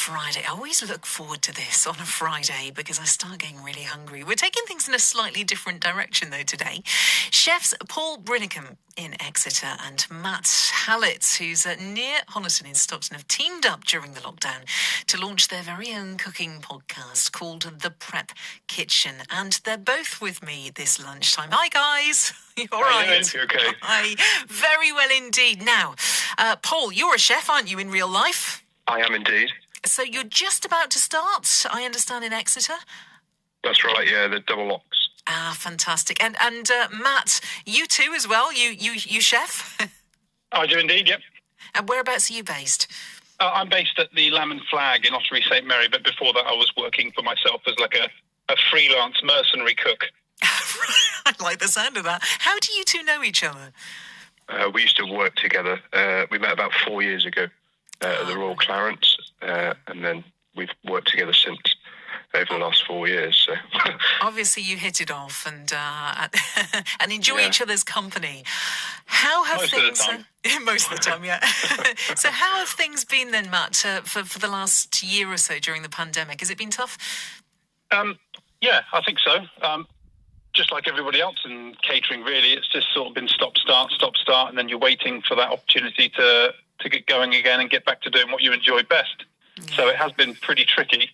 Friday. I always look forward to this on a Friday because I start getting really hungry. We're taking things in a slightly different direction, though, today. Chefs Paul Brinicombe in Exeter and Matt Hallett, who's near Honiton in Stockton, have teamed up during the lockdown to launch their very own cooking podcast called The Prep Kitchen. And they're both with me this lunchtime. Hi, guys. You all right? You okay? Hi. Very well indeed. Now, Paul, you're a chef, aren't you, in real life? I am indeed. So you're just about to start, I understand, in Exeter? That's right, yeah, the double locks. Ah, fantastic. And Matt, you too as well? You chef? I do indeed, yep. And whereabouts are you based? I'm based at the Lamb and Flag in Ottery St Mary, but before that I was working for myself as like a freelance mercenary cook. I like the sound of that. How do you two know each other? We used to work together. We met about 4 years ago at the Royal Clarence, and then we've worked together since over the last 4 years. So obviously, you hit it off and and enjoy each other's company. How have things? Most of the time, yeah. So, how have things been then, Matt, for the last year or so during the pandemic? Has it been tough? Yeah, I think so. Just like everybody else in catering, really, it's just sort of been stop, start, and then you're waiting for that opportunity to get going again and get back to doing what you enjoy best. Yeah. So it has been pretty tricky.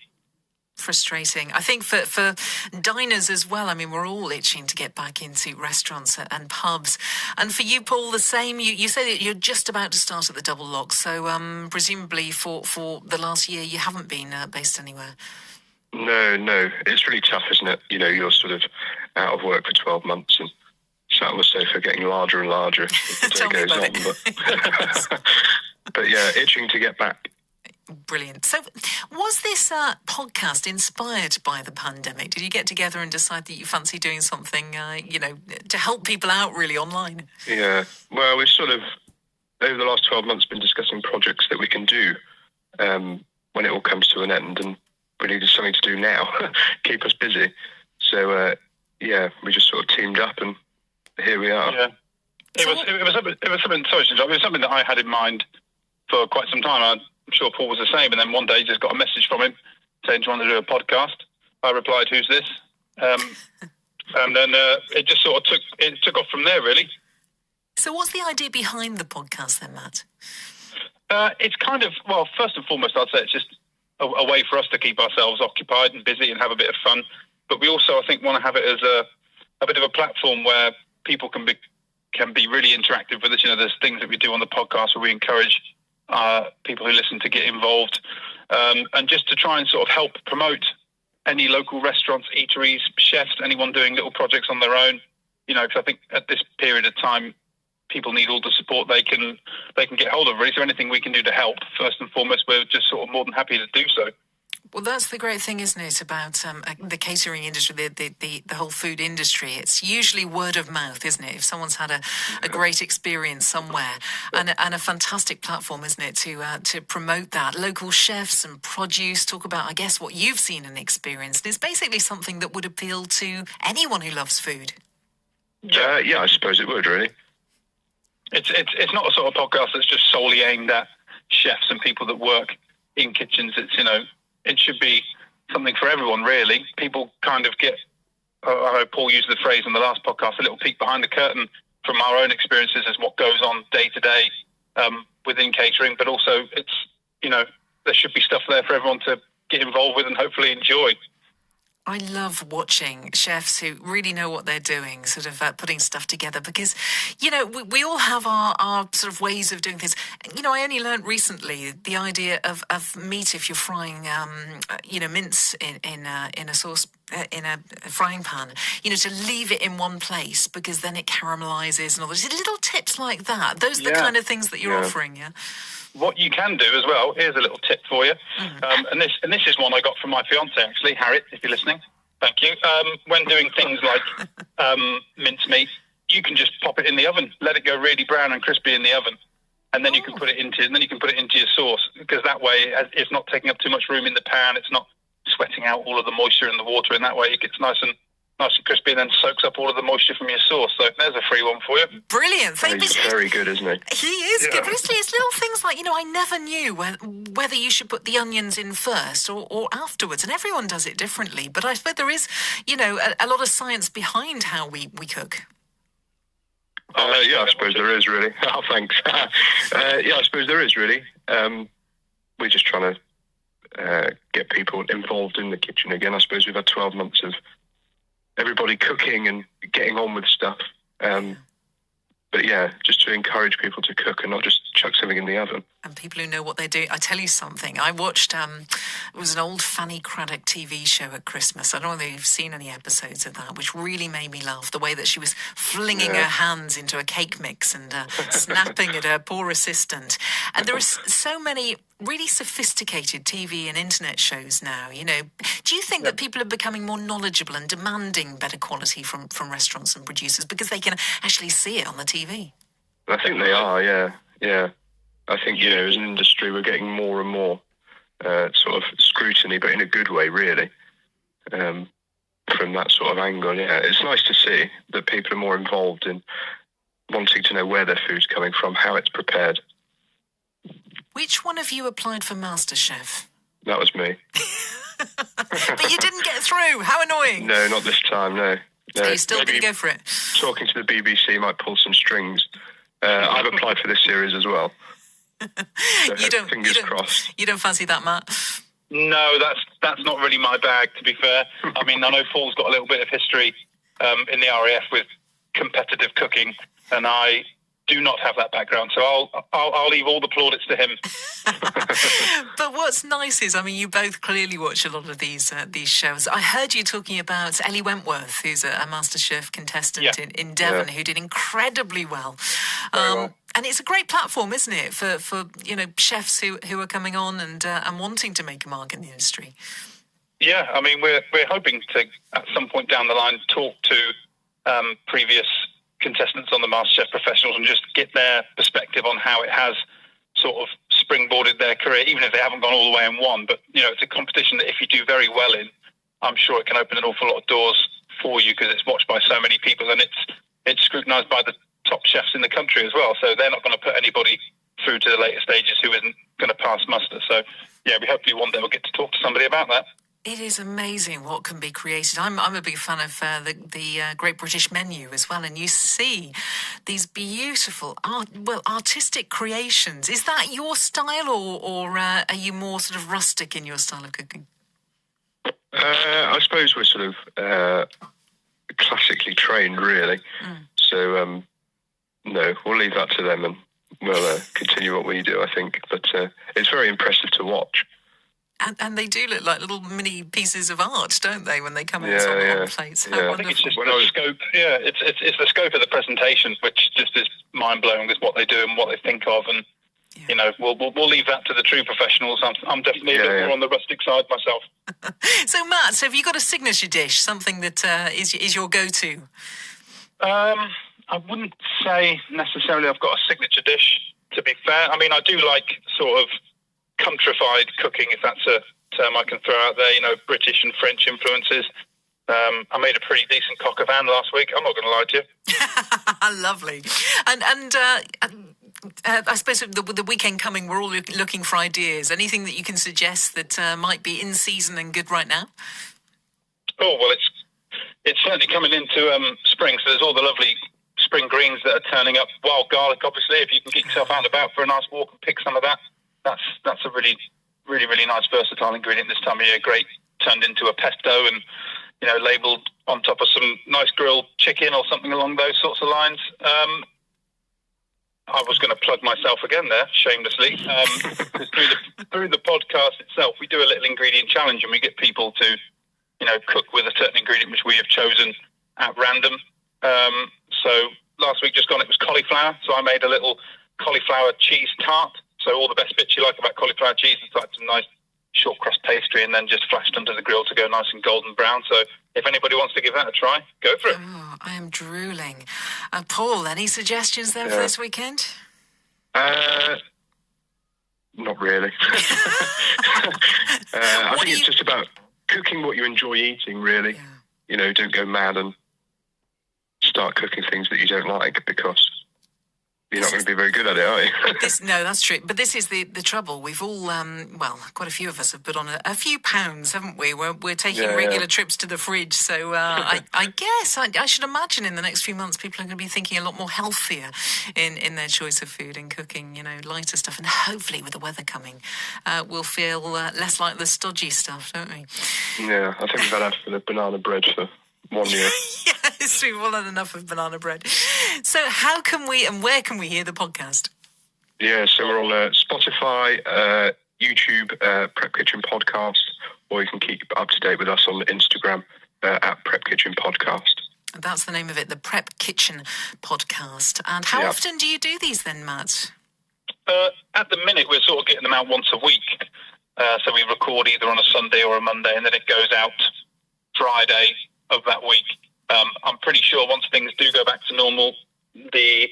Frustrating. I think for diners as well, I mean, we're all itching to get back into restaurants and pubs. And for you, Paul, the same. You say that you're just about to start at the Double Lock, so presumably for the last year you haven't been based anywhere. No. It's really tough, isn't it? You know, you're sort of out of work for 12 months and sat on the sofa getting larger and larger as the day goes on. But yeah, itching to get back. Brilliant. So was this podcast inspired by the pandemic? Did you get together and decide that you fancy doing something, to help people out really online? Yeah. Well, we've sort of, over the last 12 months, been discussing projects that we can do when it all comes to an end, and we needed something to do now, keep us busy. So, we just sort of teamed up and here we are. Yeah. It was something that I had in mind for quite some time. I'm sure Paul was the same. And then one day just got a message from him saying, do you want to do a podcast? I replied, who's this? And then it just sort of took off from there, really. So what's the idea behind the podcast then, Matt? It's kind of, well, first and foremost, I'd say it's just a way for us to keep ourselves occupied and busy and have a bit of fun. But we also, I think, want to have it as a bit of a platform where people can be really interactive with us. You know, there's things that we do on the podcast where we encourage people who listen to get involved, and just to try and sort of help promote any local restaurants, eateries, chefs, anyone doing little projects on their own. You know, because I think at this period of time, people need all the support they can get hold of, really. So anything we can do to help, first and foremost, we're just sort of more than happy to do so. Well, that's the great thing, isn't it, about the catering industry, the whole food industry. It's usually word of mouth, isn't it? If someone's had a great experience somewhere, and a fantastic platform, isn't it, to promote that. Local chefs and produce, talk about, I guess, what you've seen and experienced. It's basically something that would appeal to anyone who loves food. Yeah, I suppose it would, really. It's not a sort of podcast that's just solely aimed at chefs and people that work in kitchens. It's, it should be something for everyone, really. People kind of get, I know Paul used the phrase in the last podcast, a little peek behind the curtain from our own experiences as what goes on day to day within catering. But also it's, there should be stuff there for everyone to get involved with and hopefully enjoy. I love watching chefs who really know what they're doing, sort of putting stuff together, because, we all have our sort of ways of doing things. I only learned recently the idea of meat, if you're frying, mince in a sauce, in a frying pan, to leave it in one place because then it caramelizes and all those little tips like that. Those are the kind of things that you're offering, yeah? What you can do as well, here's a little tip for you. And this is one I got from my fiance, actually, Harriet, if you're listening. Thank you. When doing things like mincemeat, you can just pop it in the oven, let it go really brown and crispy in the oven, and then you can put it into your sauce, because that way it's not taking up too much room in the pan. It's not sweating out all of the moisture in the water, and that way it gets nice and nice and crispy, and then soaks up all of the moisture from your sauce. So there's a free one for you. Brilliant. He's very good, isn't he? He is good, but it's little things like, I never knew whether you should put the onions in first or afterwards, and everyone does it differently. But I suppose there is, a lot of science behind how we cook. Yeah, I suppose there is, really. Oh, thanks. Yeah, I suppose there is, really. We're just trying to get people involved in the kitchen again. I suppose we've had 12 months of everybody cooking and getting on with stuff. But yeah, just to encourage people to cook and not just chuck something in the oven. And people who know what they're doing. I tell you something, I watched, it was an old Fanny Craddock TV show at Christmas. I don't know whether you've seen any episodes of that, which really made me laugh. The way that she was flinging her hands into a cake mix and snapping at her poor assistant. And there are so many really sophisticated TV and internet shows now, Do you think that people are becoming more knowledgeable and demanding better quality from restaurants and producers because they can actually see it on the TV? I think they are, yeah. I think, as an industry, we're getting more and more sort of scrutiny, but in a good way, really, from that sort of angle. Yeah, it's nice to see that people are more involved in wanting to know where their food's coming from, how it's prepared. Which one of you applied for MasterChef? That was me. But you didn't get through. How annoying. No, not this time, no. Are you still going to go for it? Talking to the BBC might pull some strings. I've applied for this series as well. So fingers crossed. You don't fancy that, Matt? No, that's not really my bag, to be fair. I mean, I know Paul's got a little bit of history in the RAF with competitive cooking, and I do not have that background, so I'll leave all the plaudits to him. But what's nice is, you both clearly watch a lot of these shows. I heard you talking about Ellie Wentworth, who's a MasterChef contestant in Devon, who did incredibly well. And it's a great platform, isn't it, for chefs who are coming on and wanting to make a mark in the industry. Yeah, we're hoping to at some point down the line talk to previous contestants on the MasterChef Professionals and just get their perspective on how it has sort of springboarded their career, even if they haven't gone all the way and won. But, it's a competition that if you do very well in, I'm sure it can open an awful lot of doors for you because it's watched by so many people and it's scrutinised by the top chefs in the country as well. So they're not going to put anybody through to the later stages who isn't going to pass muster. So, yeah, we hopefully one day we'll get to talk to somebody about that. It is amazing what can be created. I'm a big fan of the Great British Menu as well, and you see these beautiful, artistic creations. Is that your style, or are you more sort of rustic in your style of cooking? I suppose we're sort of classically trained, really. So, no, we'll leave that to them, and we'll continue what we do, I think. But it's very impressive to watch. And they do look like little mini pieces of art, don't they, when they come out on plates? How wonderful. I think it's just the scope. Yeah, it's the scope of the presentation, which just is mind-blowing with what they do and what they think of. And, we'll leave that to the true professionals. I'm definitely a bit more on the rustic side myself. So, Matt, have you got a signature dish, something that is your go-to? I wouldn't say necessarily I've got a signature dish, to be fair. I do like sort of countrified cooking, if that's a term I can throw out there, British and French influences. I made a pretty decent coq au vin last week, I'm not going to lie to you. Lovely. And I suppose the weekend coming, we're all looking for ideas. Anything that you can suggest that might be in season and good right now? Oh, well, it's certainly coming into spring, so there's all the lovely spring greens that are turning up. Wild garlic, obviously, if you can get yourself out and about for a nice walk and pick some of that. That's a really, really, really nice versatile ingredient this time of year. Great turned into a pesto and, labelled on top of some nice grilled chicken or something along those sorts of lines. I was going to plug myself again there, shamelessly. Through the podcast itself, we do a little ingredient challenge and we get people to, cook with a certain ingredient which we have chosen at random. So last week just gone, it was cauliflower. So I made a little cauliflower cheese tart. So all the best bits you like about cauliflower cheese is like some nice short crust pastry and then just flashed under the grill to go nice and golden brown. So if anybody wants to give that a try, go for it. Oh, I am drooling. Paul, any suggestions there for this weekend? Not really. I think it's just about cooking what you enjoy eating, really. don't go mad and start cooking things that you don't like, because you're not going to be very good at it, are you? No, that's true. But this is the trouble. We've all, quite a few of us have put on a few pounds, haven't we? We're taking regular trips to the fridge. So I guess I should imagine in the next few months people are going to be thinking a lot more healthier in their choice of food and cooking, lighter stuff. And hopefully with the weather coming, we'll feel less like the stodgy stuff, don't we? Yeah, I think we've had for the banana bread for 1 year. Yes, we've all had enough of banana bread. So how can we and where can we hear the podcast? Yeah, so we're on Spotify, YouTube, Prep Kitchen Podcast, or you can keep up to date with us on Instagram at Prep Kitchen Podcast. That's the name of it, the Prep Kitchen Podcast. And how often do you do these then, Matt? At the minute, we're sort of getting them out once a week. So we record either on a Sunday or a Monday, and then it goes out Friday of that week. I'm pretty sure once things do go back to normal, the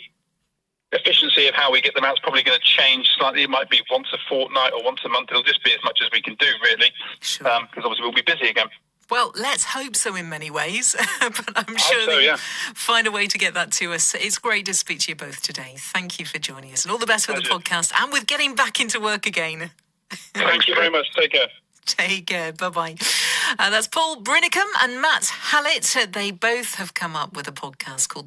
efficiency of how we get them out is probably going to change slightly. It might be once a fortnight or once a month. It'll just be as much as we can do, really, because obviously we'll be busy again. Well, let's hope so in many ways, but I'm sure that you'll find a way to get that to us. It's great to speak to you both today. Thank you for joining us, and all the best with the podcast and with getting back into work again. Thank you very much. Take care. Take care. Bye-bye. That's Paul Brinicum and Matt Hallett. They both have come up with a podcast called